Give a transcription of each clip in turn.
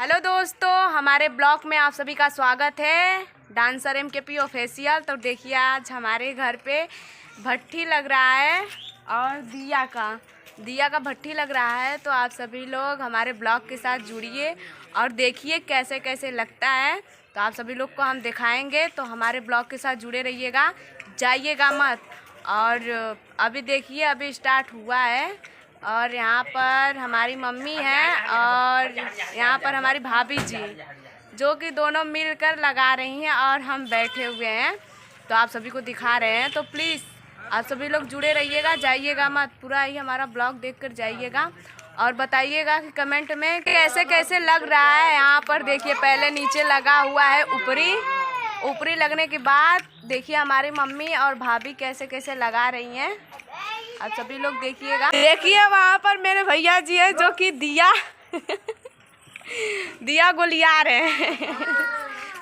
Hello दोस्तों, हमारे blog में आप सभी का स्वागत है। Dancer MKP official. तो देखिए आज हमारे घर पे भट्ठी लग रहा है और दिया का भट्ठी लग रहा है। तो आप सभी लोग हमारे ब्लॉग के साथ जुड़िए और देखिए कैसे कैसे लगता है। तो आप सभी लोग को हम दिखाएंगे, तो हमारे ब्लॉग के साथ जुड़े रहिएगा, जाइएगा मत। और अभी देखिए अभी स्टार्ट हुआ है और यहाँ पर हमारी मम्मी है और यहाँ पर हमारी भाभी जी, जो कि दोनों मिलकर लगा रही हैं और हम बैठे हुए हैं। तो आप सभी को दिखा रहे हैं। तो प्लीज़ आप सभी लोग जुड़े रहिएगा, जाइएगा मत, पूरा ही हमारा ब्लॉग देखकर जाइएगा और बताइएगा कि कमेंट में कैसे कैसे लग रहा है। यहाँ पर देखिए पहले नीचे लगा हुआ है ऊपरी लगने के बाद देखिए हमारी मम्मी और भाभी कैसे कैसे लगा रही हैं। आप सभी लोग देखिएगा। देखिए वहाँ पर मेरे भैया जी है जो कि दिया गोलिया रहे हैं।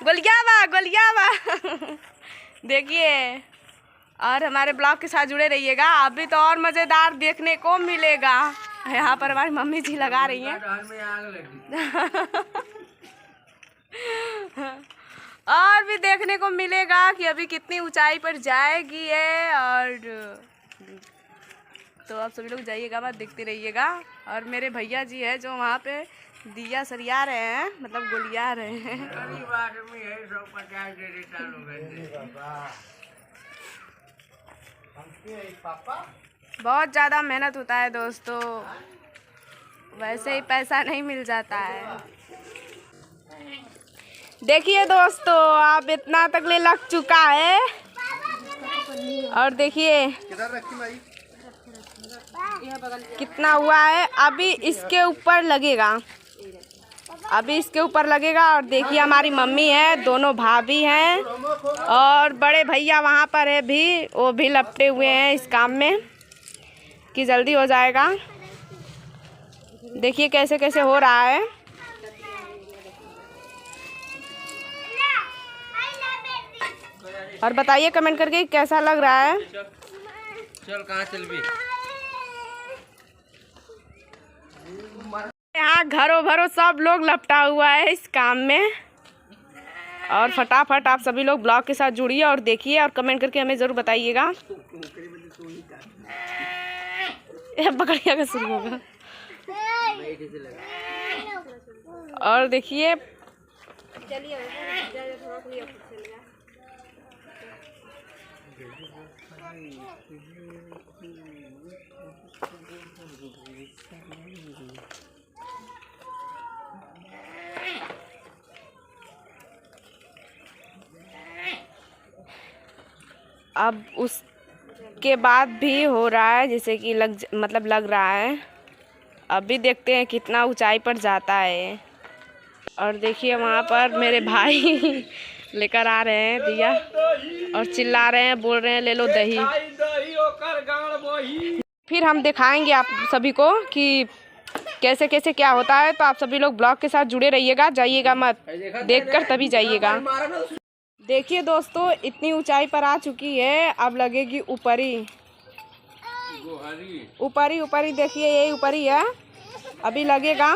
गोलिया देखिए। और हमारे ब्लॉग के साथ जुड़े रहिएगा, अभी तो और मज़ेदार देखने को मिलेगा। यहाँ पर हमारी मम्मी जी लगा रही हैं। और भी देखने को मिलेगा कि अभी कितनी ऊंचाई पर जाएगी है। और तो आप सभी लोग जाइएगा मत, देखते रहिएगा। और मेरे भैया जी है जो वहाँ पे दिया सरिया रहे हैं, मतलब गोलिया रहे हैं। बहुत ज़्यादा मेहनत होता है दोस्तों, वैसे ही पैसा नहीं मिल जाता है। देखिए दोस्तों अब इतना तक ले लग चुका है और देखिए कितना हुआ है। अभी इसके ऊपर लगेगा। और देखिए हमारी मम्मी है, दोनों भाभी हैं और बड़े भैया वहाँ पर है भी, वो भी लपटे हुए हैं इस काम में कि जल्दी हो जाएगा। देखिए कैसे कैसे हो रहा है। और बताइए कमेंट करके कैसा लग रहा है। चल कहाँ चल भी। यहाँ घरों भरों सब लोग लपटा हुआ है इस काम में। और फटाफट आप सभी लोग ब्लॉग के साथ जुड़िए और देखिए और कमेंट करके हमें ज़रूर बताइएगा। बकरिया का शुरू होगा। और देखिए अब उसके बाद भी हो रहा है, जैसे कि लग रहा है। अभी देखते हैं कितना ऊंचाई पर जाता है। और देखिए वहाँ पर मेरे भाई लेकर आ रहे हैं दिया और चिल्ला रहे हैं, बोल रहे हैं ले लो दही। फिर हम दिखाएंगे आप सभी को कि कैसे कैसे क्या होता है। तो आप सभी लोग ब्लॉग के साथ जुड़े रहिएगा, जाइएगा मत, देखकर तभी जाइएगा। देखिए दोस्तों इतनी ऊंचाई पर आ चुकी है, अब लगेगी ऊपरी। देखिए यही ऊपरी है, अभी लगेगा।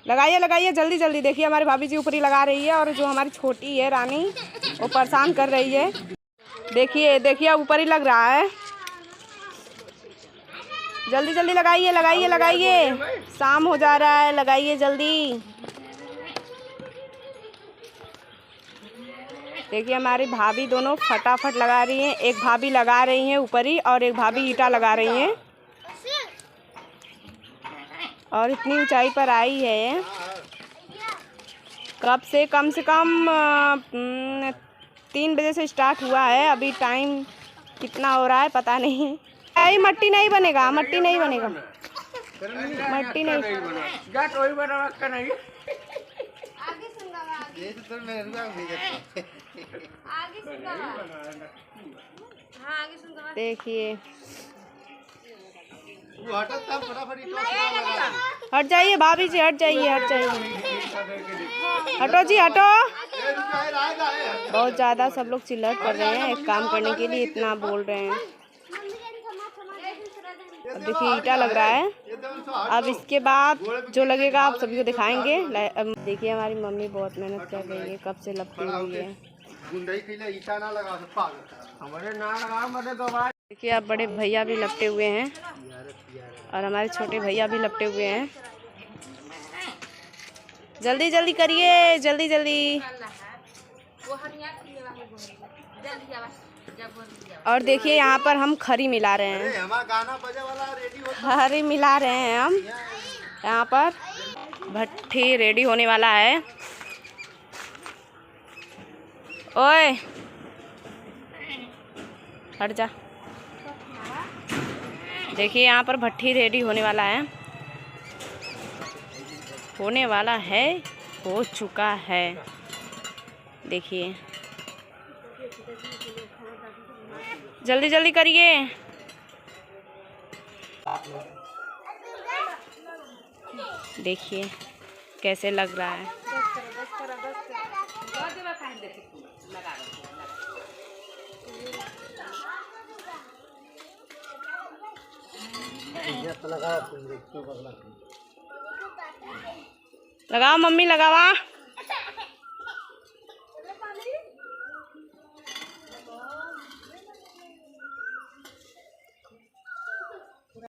लगाइए जल्दी जल्दी। देखिए हमारी भाभी जी ऊपरी लगा रही है और जो हमारी छोटी है रानी वो परेशान कर रही है। देखिए ऊपरी लग रहा है। जल्दी जल्दी लगाइए। शाम हो जा रहा है, लगाइए जल्दी। देखिए हमारी भाभी दोनों फटाफट लगा रही हैं। एक भाभी लगा रही हैं ऊपरी और एक भाभी ईंटा लगा रही हैं। और इतनी ऊंचाई पर आई है, कब से कम 3 बजे से स्टार्ट हुआ है। अभी टाइम कितना हो रहा है पता नहीं। मट्टी नहीं बनेगा। देखिए हट जाइए भाभी जी, हट जाइए। हटो जी हटो। बहुत ज़्यादा सब लोग चिल्लाट कर रहे हैं एक काम करने के लिए, इतना बोल रहे हैं। अब देखिए ईटा लग रहा है। अब इसके बाद जो लगेगा आप सभी को दिखाएंगे। अब देखिए हमारी मम्मी बहुत मेहनत कर रही है, कब से लपटी हुई है। देखिए अब बड़े भैया भी लपटे हुए हैं और हमारे छोटे भैया भी लपटे हुए हैं। जल्दी जल्दी करिए, जल्दी जल्दी। और देखिए यहाँ पर हम खरी मिला रहे हैं, खरी मिला रहे हैं हम। यहाँ पर भट्ठी रेडी होने वाला है। ओए हट जा। देखिए यहाँ पर भट्ठी रेडी होने वाला है, होने वाला है, हो चुका है। देखिए जल्दी जल्दी करिए। देखिए कैसे लग रहा है। लगाओ मम्मी, लगावा।